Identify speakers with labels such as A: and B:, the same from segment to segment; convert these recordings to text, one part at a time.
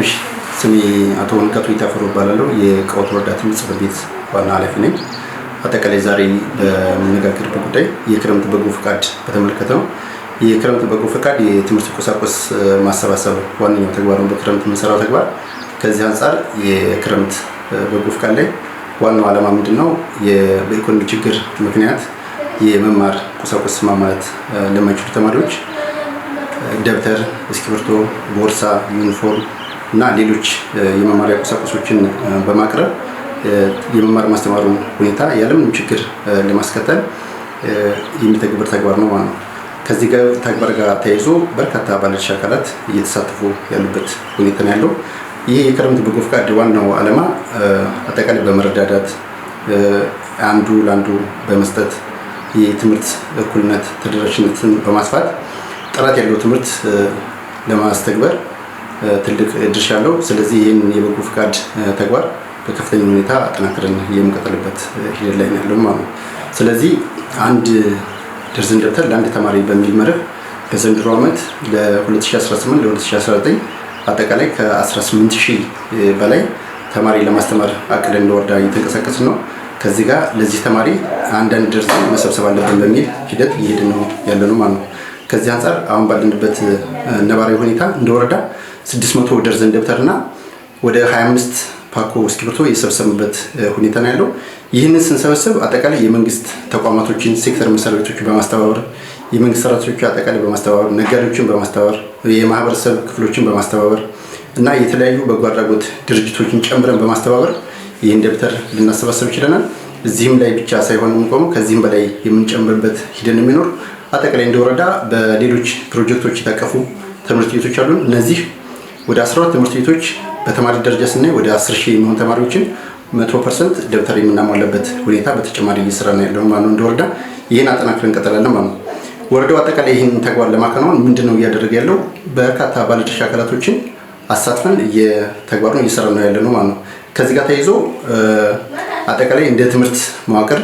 A: እሺ ስሜ አቶ ወንቀቱ ይታፈሩ እባላለሁ። የቀወት ወረዳ ትምህርት ጽሕፈት ቤት ዋና ኃላፊ ነኝ። አጠቃላይ ዛሬ በምንነጋገርበት ጉዳይ የክረምት በጎ ፈቃድ በተመለከተ ነው። የክረምት በጎ ፈቃድ የትምህርት ቁሳቁስ ማሰባሰብ ዋነኛው ተግባር ነው። በክረምት የምንሰራው ተግባር ከዚህ አንጻር የክረምት በጎ ፈቃድ ላይ ዋናው ዓላማ ምንድነው? በኢኮኖሚ ችግር ምክንያት የመማር ቁሳቁስ ማሟላት ለማይችሉ ተማሪዎች ደብተር፣ እስክሪብቶ፣ ቦርሳ፣ ዩኒፎርም እና ሌሎች የመማሪያ ቁሳቁሶችን በማቅረብ የመማር ማስተማሩን ሁኔታ ያለምንም ችግር ለማስቀጠል የሚተገበር ተግባር ነው ማለት ነው። ከዚህ ጋር ተግባር ጋር ተያይዞ በርካታ ባለድርሻ አካላት እየተሳተፉ ያሉበት ሁኔታ ነው ያለው። ይህ የክረምት በጎ ፈቃድ ዋናው ዓላማ አጠቃላይ በመረዳዳት አንዱ ለአንዱ በመስጠት የትምህርት እኩልነት ተደራሽነትን በማስፋት ጥራት ያለው ትምህርት ለማስተግበር ትልቅ ድርሻ አለው። ስለዚህ ይህን የበጎ ፈቃድ ተግባር በከፍተኛ ሁኔታ አጠናክረን የምንቀጥልበት ሂደት ላይ ያለው ማለት ነው። ስለዚህ አንድ ደርዘን ደብተር ለአንድ ተማሪ በሚል መርህ በዘንድሮ ዓመት ለ2018 ለ2019 አጠቃላይ ከ18000 በላይ ተማሪ ለማስተማር አቅደን እንደወረዳ እየተንቀሳቀስ ነው። ከዚህ ጋር ለዚህ ተማሪ አንዳንድ ደርዘን መሰብሰብ አለብን በሚል ሂደት እየሄድን ነው ያለነው ማለት ነው። ከዚህ አንጻር አሁን ባለንበት ነባራዊ ሁኔታ እንደወረዳ 600 ደርዘን ደብተርና ወደ 25 ፓኮ እስክሪብቶ የሰበሰብንበት ሁኔታ ነው ያለው። ይህንን ስንሰበስብ አጠቃላይ የመንግስት ተቋማቶችን፣ ሴክተር መስሪያ ቤቶችን በማስተባበር የመንግስት ሰራተኞችን አጠቃላይ በማስተባበር ነጋዴዎችን በማስተባበር የማህበረሰብ ክፍሎችን በማስተባበር እና የተለያዩ በጎ አድራጎት ድርጅቶችን ጨምረን በማስተባበር ይህን ደብተር ልናሰባሰብ ይችላል። እዚህም ላይ ብቻ ሳይሆን የምንቆመው ከዚህም በላይ የምንጨምርበት ሂደት ነው የሚኖር። አጠቃላይ እንደወረዳ በሌሎች ፕሮጀክቶች የታቀፉ ትምህርት ቤቶች አሉ። እነዚህ ወደ 12 ትምህርት ቤቶች በተማሪ ደረጃ ስናይ ወደ 10000 የሚሆኑ ተማሪዎችን 100% ደብተር የምናሟላበት ሁኔታ በተጨማሪ እየሰራ ነው ያለው ማለት ነው። እንደወረዳ ይህን አጠናክረን እንቀጥላለን ማለት ነው። ወረዳው አጠቃላይ ይህን ተግባር ለማከናወን ምንድነው እያደረገ ያለው? በርካታ ባለድርሻ አካላቶችን አሳትፈን ተግባሩን እየሰራ ነው ያለነው ማለት ነው። ከዚህ ጋር ተያይዞ አጠቃላይ እንደ ትምህርት መዋቅር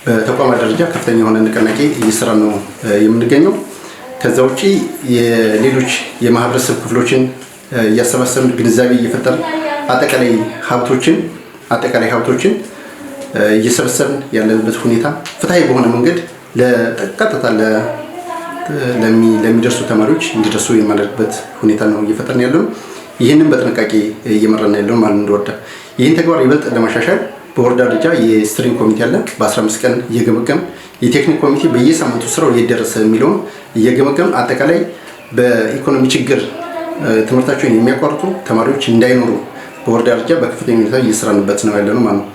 A: በተቋማት ደረጃ ከፍተኛ የሆነ ንቅናቄ እየሰራ ነው የምንገኘው። ከዛ ውጪ የሌሎች የማህበረሰብ ክፍሎችን እያሰባሰብን ግንዛቤ እየፈጠርን አጠቃላይ ሀብቶችን እየሰበሰብን ያለንበት ሁኔታ ፍትሃዊ በሆነ መንገድ ለቀጥታ ለሚደርሱ ተማሪዎች እንዲደርሱ የማድረግበት ሁኔታ ነው እየፈጠርን ያለው። ይህንን በጥንቃቄ እየመራን ያለው ማለት እንደወረዳ ይህን ተግባር ይበልጥ ለማሻሻል በወረዳ ደረጃ የስትሪንግ ኮሚቴ አለ። በ15 ቀን እየገመገም የቴክኒክ ኮሚቴ በየሳምንቱ ስራው እየደረሰ የሚለውን እየገመገም አጠቃላይ በኢኮኖሚ ችግር ትምህርታቸውን የሚያቋርጡ ተማሪዎች እንዳይኖሩ በወረዳ ደረጃ በከፍተኛ ሁኔታ እየሰራንበት ነው ያለነው ማለት ነው።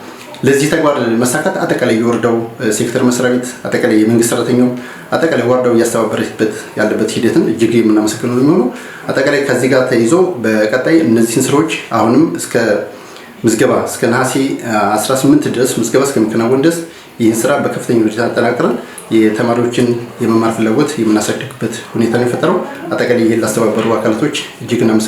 A: ለዚህ ተግባር መሳካት አጠቃላይ የወረዳው ሴክተር መስሪያ ቤት አጠቃላይ የመንግስት ሰራተኛው አጠቃላይ ወረዳው እያስተባበረበት ያለበት ሂደትን እጅግ የምናመሰግነው ነው የሚሆነው። አጠቃላይ ከዚህ ጋር ተይዞ በቀጣይ እነዚህን ስራዎች አሁንም እስከ ምዝገባ እስከ ነሐሴ 18 ድረስ ምዝገባ እስከሚከናወን ድረስ ይህን ስራ በከፍተኛ ሁኔታ አጠናክረን የተማሪዎችን የመማር ፍላጎት የምናሳድግበት ሁኔታ ነው የፈጠረው። አጠቃላይ ይህን ላስተባበሩ አካላቶች እጅግ እናመሰግናለን።